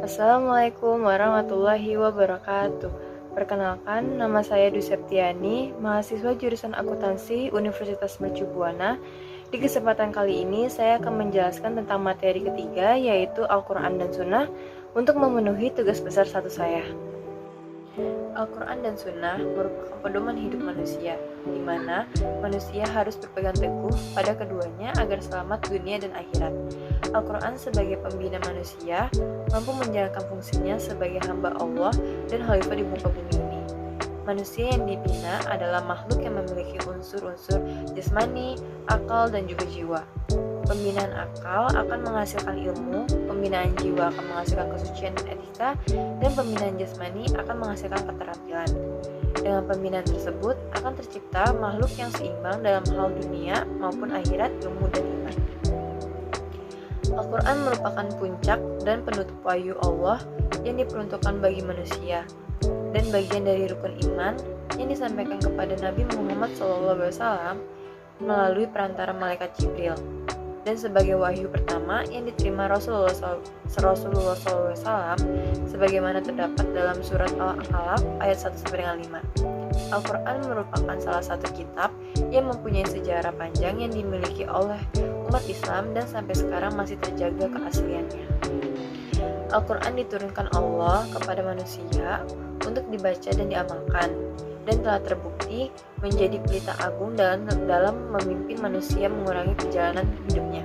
Assalamualaikum warahmatullahi wabarakatuh. Perkenalkan, nama saya Dwi Septiani, mahasiswa jurusan akuntansi Universitas Mercu Buana. Di kesempatan kali ini, saya akan menjelaskan tentang materi ketiga, yaitu Al-Quran dan Sunnah, untuk memenuhi tugas besar satu saya. Al-Quran dan Sunnah merupakan pedoman hidup manusia, di mana manusia harus berpegang teguh pada keduanya agar selamat dunia dan akhirat. Al-Quran sebagai pembina manusia mampu menjalankan fungsinya sebagai hamba Allah dan khalifah di muka bumi ini. Manusia yang dibina adalah makhluk yang memiliki unsur-unsur jasmani, akal, dan juga jiwa. Pembinaan akal akan menghasilkan ilmu, pembinaan jiwa akan menghasilkan kesucian dan etika, dan pembinaan jasmani akan menghasilkan keterampilan. Dengan pembinaan tersebut akan tercipta makhluk yang seimbang dalam hal dunia maupun akhirat, ilmu dan iman. Al-Quran merupakan puncak dan penutup wahyu Allah yang diperuntukkan bagi manusia dan bagian dari rukun iman yang disampaikan kepada Nabi Muhammad SAW melalui perantara malaikat Jibril, dan sebagai wahyu pertama yang diterima Rasulullah SAW sebagaimana terdapat dalam surat Al-Alaq ayat 1-5. Al-Quran merupakan salah satu kitab yang mempunyai sejarah panjang yang dimiliki oleh umat Islam dan sampai sekarang masih terjaga keasliannya. Al-Quran diturunkan Allah kepada manusia untuk dibaca dan diamalkan, dan telah terbukti menjadi pelita agung dalam memimpin manusia mengurangi perjalanan hidupnya.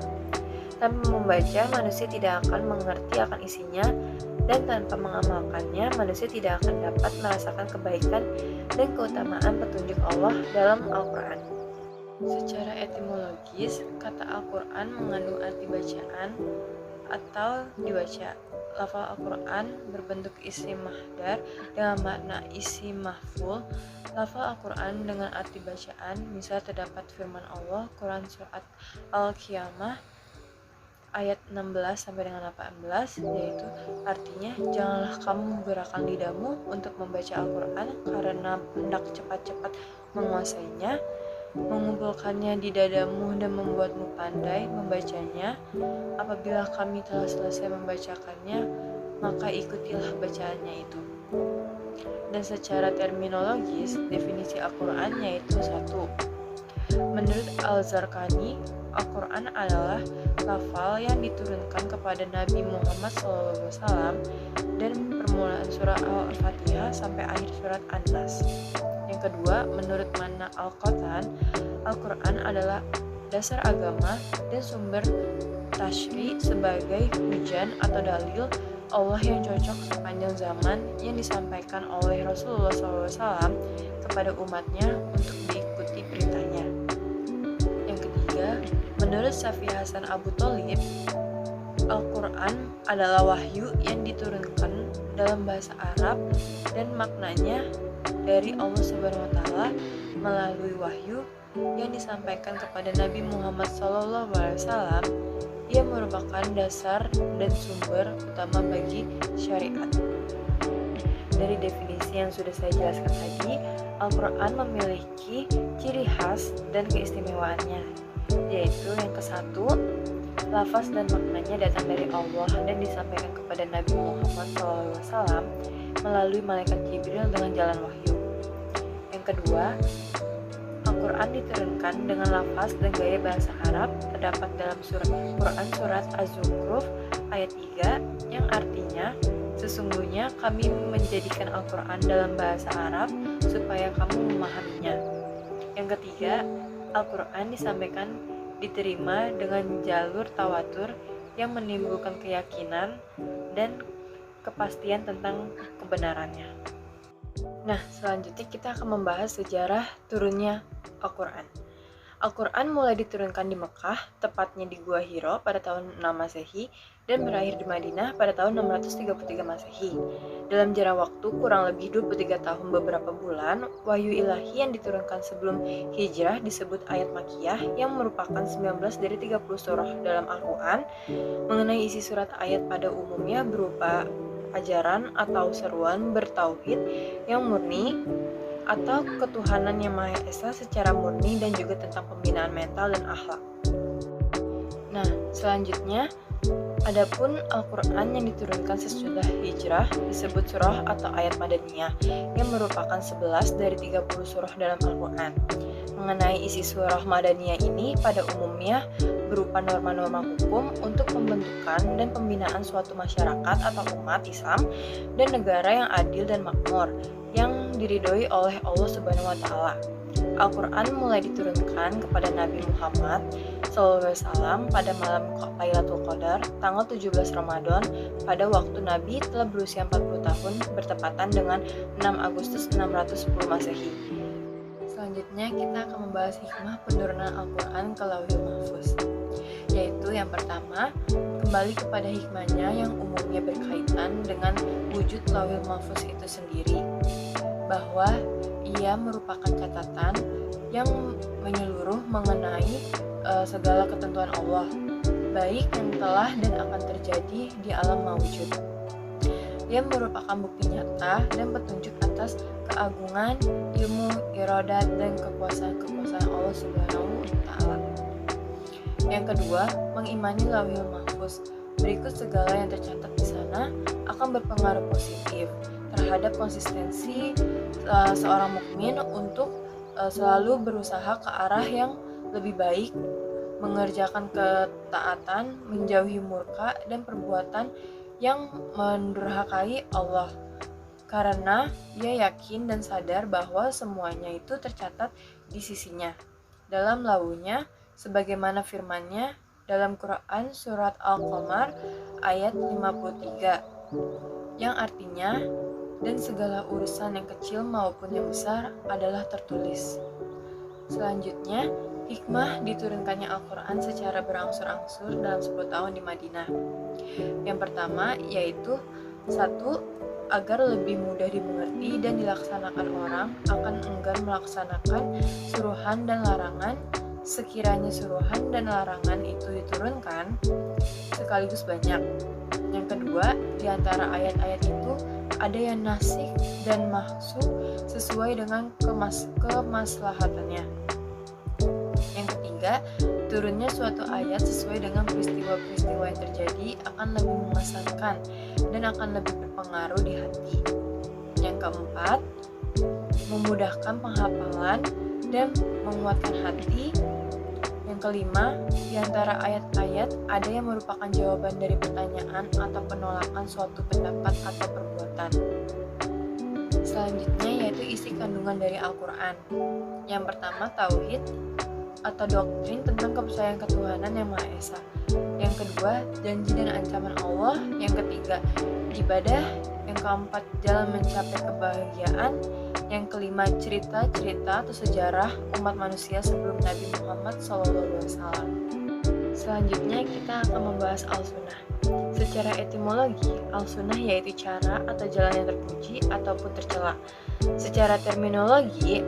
Tanpa membaca, manusia tidak akan mengerti akan isinya, dan tanpa mengamalkannya, manusia tidak akan dapat merasakan kebaikan dan keutamaan petunjuk Allah dalam Al-Quran. Secara etimologis, kata Al-Quran mengandung arti bacaan atau dibaca. Lafal Al-Quran berbentuk isim mahdar dengan makna isim maf'ul. Lafal Al-Quran dengan arti bacaan, misal terdapat firman Allah Quran surat Al-Qiyamah ayat 16-18, yaitu artinya, janganlah kamu menggerakkan lidahmu untuk membaca Al-Quran karena hendak cepat-cepat menguasainya, mengumpulkannya di dadamu dan membuatmu pandai membacanya. Apabila kami telah selesai membacakannya, maka ikutilah bacaannya itu. Dan secara terminologis, definisi Al-Quran yaitu 1. Menurut Al-Zarqani, Al-Quran adalah lafal yang diturunkan kepada Nabi Muhammad SAW dan permulaan surah Al-Fatihah sampai akhir surat An-Nas. Yang kedua, menurut Mana Al-Qatan, Al-Quran adalah dasar agama dan sumber tasyri sebagai hujan atau dalil Allah yang cocok sepanjang zaman yang disampaikan oleh Rasulullah SAW kepada umatnya untuk diikuti perintahnya. Yang ketiga, menurut Syafi'i Hasan Abu Thalib, Al-Quran adalah wahyu yang diturunkan dalam bahasa Arab dan maknanya dari Allah SWT melalui wahyu yang disampaikan kepada Nabi Muhammad SAW. Ia merupakan dasar dan sumber utama bagi syariat. Dari definisi yang sudah saya jelaskan tadi, Al-Quran memiliki ciri khas dan keistimewaannya, yaitu yang ke-1, lafaz dan maknanya datang dari Allah dan disampaikan kepada Nabi Muhammad SAW melalui malaikat Jibril dengan jalan wahyu. Yang kedua, Al-Quran diturunkan dengan lafaz dan gaya bahasa Arab terdapat dalam Quran surat Az-Zukhruf ayat 3 yang artinya, sesungguhnya kami menjadikan Al-Quran dalam bahasa Arab supaya kamu memahaminya. Yang ketiga, Al-Quran disampaikan diterima dengan jalur tawatur yang menimbulkan keyakinan dan kepastian tentang kebenarannya. Nah, selanjutnya kita akan membahas sejarah turunnya Al-Quran. Al-Quran mulai diturunkan di Mekah, tepatnya di Gua Hiro pada tahun 6 Masehi dan berakhir di Madinah pada tahun 633 Masehi. Dalam jarak waktu kurang lebih 23 tahun beberapa bulan, wahyu ilahi yang diturunkan sebelum hijrah disebut ayat Makkiyah yang merupakan 19 dari 30 surah dalam Al-Quran. Mengenai isi surat ayat pada umumnya berupa ajaran atau seruan bertauhid yang murni atau ketuhanan yang Maha Esa secara murni dan juga tentang pembinaan mental dan akhlak. Nah, selanjutnya Adapun Al-Quran yang diturunkan sesudah hijrah disebut surah atau ayat Madaniyah yang merupakan 11 dari 30 surah dalam Al-Quran. Mengenai isi surah Madaniyah ini pada umumnya berupa norma-norma hukum untuk pembentukan dan pembinaan suatu masyarakat atau umat Islam dan negara yang adil dan makmur yang diridhoi oleh Allah Subhanahu wa taala. Al-Quran mulai diturunkan kepada Nabi Muhammad SAW pada malam Lailatul Qadar tanggal 17 Ramadan pada waktu Nabi telah berusia 40 tahun bertepatan dengan 6 Agustus 610 Masehi. Selanjutnya kita akan membahas hikmah penurunan Al-Quran ke Lauhul Mahfuz, yaitu yang pertama, kembali kepada hikmahnya yang umumnya berkaitan dengan wujud Lauhul Mahfuz itu sendiri, bahwa ia merupakan catatan yang menyeluruh mengenai segala ketentuan Allah, baik yang telah dan akan terjadi di alam mawujud. Ia merupakan bukti nyata dan petunjuk atas keagungan, ilmu, iradat, dan kekuasaan Allah Subhanahu wa taala. Yang kedua, mengimani Lauhul Mahfuz. Berikut segala yang tercatat di sana akan berpengaruh positif terhadap konsistensi seorang mukmin untuk selalu berusaha ke arah yang lebih baik, mengerjakan ketaatan, menjauhi murka dan perbuatan yang mendurhakai Allah. Karena ia yakin dan sadar bahwa semuanya itu tercatat di sisinya dalam lauhnya, sebagaimana firman-Nya dalam Quran surat Al-Qamar ayat 53 yang artinya, dan segala urusan yang kecil maupun yang besar adalah tertulis. Selanjutnya, hikmah diturunkannya Al-Quran secara berangsur-angsur dalam 10 tahun di Madinah. Yang pertama yaitu 1. Agar lebih mudah dimengerti dan dilaksanakan orang akan enggan melaksanakan suruhan dan larangan sekiranya suruhan dan larangan itu diturunkan sekaligus banyak. Yang kedua, di antara ayat-ayat itu ada yang nasikh dan mansukh sesuai dengan kemaslahatannya. Yang ketiga, turunnya suatu ayat sesuai dengan peristiwa-peristiwa yang terjadi akan lebih mengesankan dan akan lebih berpengaruh di hati. Yang keempat, memudahkan penghafalan dan menguatkan hati. Yang kelima, di antara ayat-ayat ada yang merupakan jawaban dari pertanyaan atau penolakan suatu pendapat atau perbuatan. Selanjutnya yaitu isi kandungan dari Al-Quran. Yang pertama, tauhid atau doktrin tentang kepercayaan ketuhanan yang Maha Esa. Yang kedua, janji dan ancaman Allah. Yang ketiga, ibadah. Yang keempat, jalan mencapai kebahagiaan. Yang kelima, cerita-cerita atau sejarah umat manusia sebelum Nabi Muhammad SAW. Selanjutnya kita akan membahas Al-Sunnah. Secara etimologi, Al-Sunnah yaitu cara atau jalan yang terpuji ataupun tercela. Secara terminologi,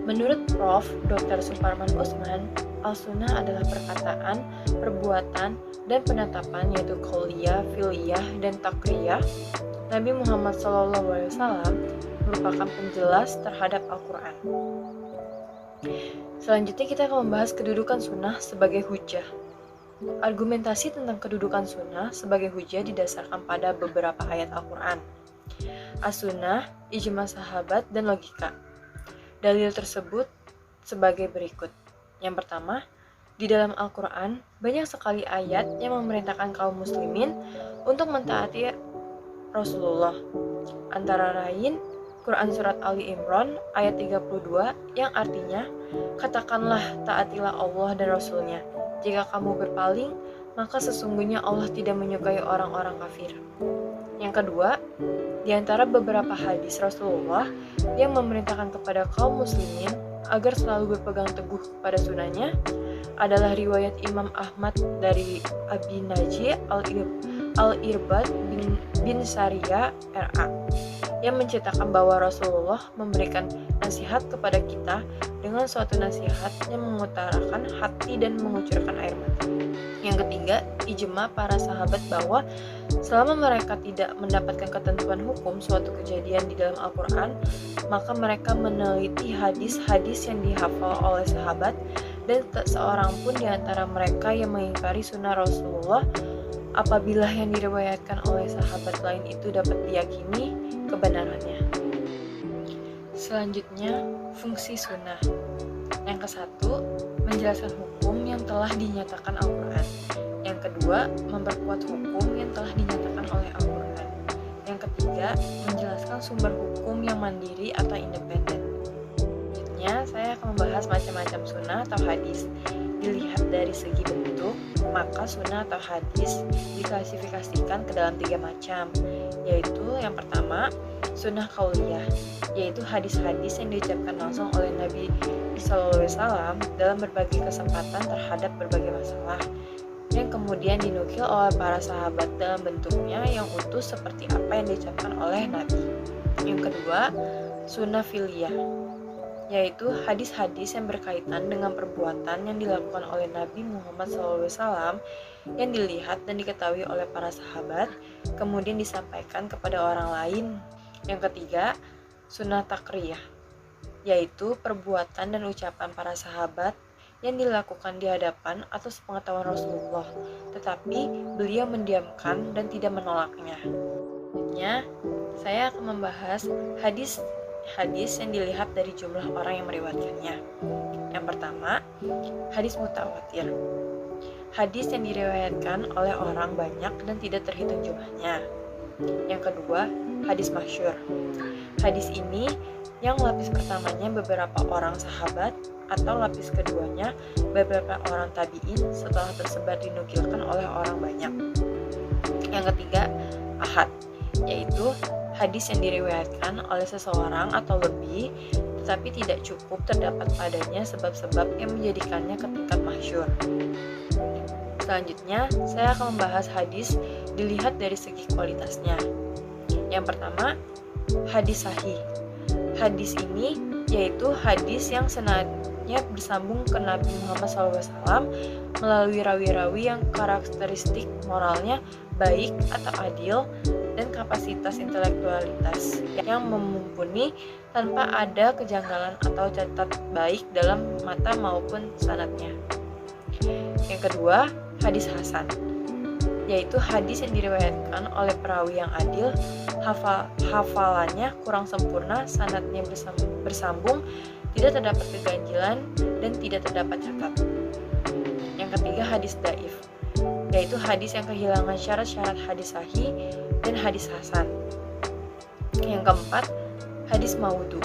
menurut Prof. Dr. Suparman Usman, Al-Sunnah adalah perkataan, perbuatan, dan penetapan yaitu qauliyah, fi'liyah, dan takriyah Nabi Muhammad SAW merupakan penjelas terhadap Al-Quran. Selanjutnya kita akan membahas kedudukan sunnah sebagai hujjah. Argumentasi tentang kedudukan sunnah sebagai hujjah didasarkan pada beberapa ayat Al-Quran, as-sunnah, ijma sahabat, dan logika. Dalil tersebut sebagai berikut. Yang pertama, di dalam Al-Quran banyak sekali ayat yang memerintahkan kaum muslimin untuk mentaati Rasulullah. Antara lain, Quran Surat Ali Imran ayat 32 yang artinya, katakanlah taatilah Allah dan Rasulnya. Jika kamu berpaling, maka sesungguhnya Allah tidak menyukai orang-orang kafir. Yang kedua, di antara beberapa hadis Rasulullah yang memerintahkan kepada kaum muslimin agar selalu berpegang teguh pada sunnahnya adalah riwayat Imam Ahmad dari Abi Naji Al-Irbad bin Sariyah R.A. yang menceritakan bahwa Rasulullah memberikan nasihat kepada kita dengan suatu nasihat yang mengutarakan hati dan mengucurkan air mata. Yang ketiga, ijma para sahabat bahwa selama mereka tidak mendapatkan ketentuan hukum suatu kejadian di dalam Al-Quran, maka mereka meneliti hadis-hadis yang dihafal oleh sahabat dan tak seorang pun di antara mereka yang mengingkari sunnah Rasulullah apabila yang diriwayatkan oleh sahabat lain itu dapat diyakini kebenarannya. Selanjutnya, fungsi sunnah. Yang ke-1, menjelaskan hukum yang telah dinyatakan Al-Quran. Yang kedua, memperkuat hukum yang telah dinyatakan oleh Al-Quran. Yang ketiga, menjelaskan sumber hukum yang mandiri atau independen. Selanjutnya, saya akan membahas macam-macam sunnah atau hadis. Dilihat dari segi bentuk, maka sunnah atau hadis diklasifikasikan ke dalam 3 macam, yaitu yang pertama, sunnah qauliyah, yaitu hadis-hadis yang diucapkan langsung oleh Nabi SAW dalam berbagai kesempatan terhadap berbagai masalah, yang kemudian dinukil oleh para sahabat dalam bentuknya yang utuh seperti apa yang diucapkan oleh Nabi. Yang kedua, sunnah fi'liyah, yaitu hadis-hadis yang berkaitan dengan perbuatan yang dilakukan oleh Nabi Muhammad SAW yang dilihat dan diketahui oleh para sahabat, kemudian disampaikan kepada orang lain. Yang ketiga, sunnah takriyah, yaitu perbuatan dan ucapan para sahabat yang dilakukan di hadapan atau sepengetahuan Rasulullah, tetapi beliau mendiamkan dan tidak menolaknya. Selanjutnya, saya akan membahas hadis yang dilihat dari jumlah orang yang meriwayatkannya. Yang pertama, hadis mutawatir. Hadis yang diriwayatkan oleh orang banyak dan tidak terhitung jumlahnya. Yang kedua, hadis masyhur. Hadis ini yang lapis pertamanya beberapa orang sahabat atau lapis keduanya beberapa orang tabi'in setelah tersebar dinukilkan oleh orang banyak. Yang ketiga, ahad, yaitu hadis yang diriwayatkan oleh seseorang atau lebih tetapi tidak cukup terdapat padanya sebab-sebab yang menjadikannya ke tingkat masyhur. Selanjutnya, saya akan membahas hadis dilihat dari segi kualitasnya. Yang pertama, hadis sahih. Hadis ini yaitu hadis yang sanadnya bersambung ke Nabi Muhammad SAW melalui rawi-rawi yang karakteristik moralnya baik atau adil dan kapasitas intelektualitas yang mumpuni tanpa ada kejanggalan atau catat baik dalam mata maupun sanadnya. Yang kedua, hadis hasan, yaitu hadis yang diriwayatkan oleh perawi yang adil, hafalannya kurang sempurna, sanadnya bersambung, tidak terdapat keganjilan, dan tidak terdapat catat. Yang ketiga, hadis dhaif, yaitu hadis yang kehilangan syarat-syarat hadis sahih dan hadis hasan. Yang keempat, hadis maudhu,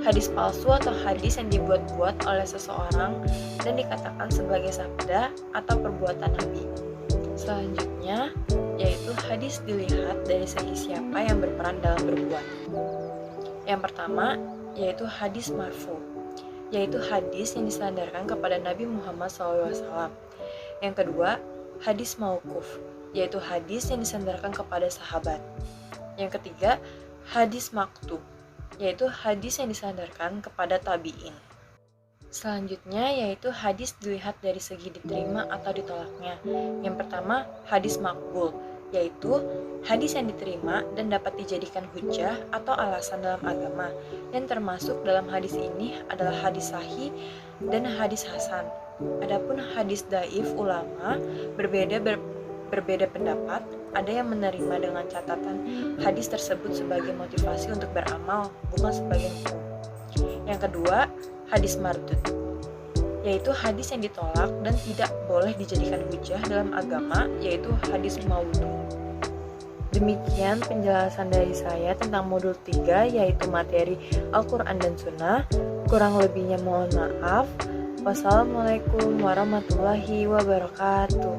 hadis palsu atau hadis yang dibuat-buat oleh seseorang dan dikatakan sebagai sabda atau perbuatan Nabi. Selanjutnya, yaitu hadis dilihat dari segi siapa yang berperan dalam berbuat. Yang pertama, yaitu hadis marfu, yaitu hadis yang disandarkan kepada Nabi Muhammad SAW. Yang kedua, hadis mauquf, yaitu hadis yang disandarkan kepada sahabat. Yang ketiga, hadis maktub, yaitu hadis yang disandarkan kepada tabi'in. Selanjutnya yaitu hadis dilihat dari segi diterima atau ditolaknya. Yang pertama, hadis makbul, yaitu hadis yang diterima dan dapat dijadikan hujjah atau alasan dalam agama. Yang termasuk dalam hadis ini adalah hadis sahih dan hadis hasan. Adapun hadis dhaif, ulama berbeda pendapat. Ada yang menerima dengan catatan hadis tersebut sebagai motivasi untuk beramal, bukan sebagai hukum. Yang kedua, hadis mardud, yaitu hadis yang ditolak dan tidak boleh dijadikan hujjah dalam agama, yaitu hadis maudhu. Demikian penjelasan dari saya tentang modul 3, yaitu materi Al-Quran dan Sunnah. Kurang lebihnya mohon maaf. Wassalamualaikum warahmatullahi wabarakatuh.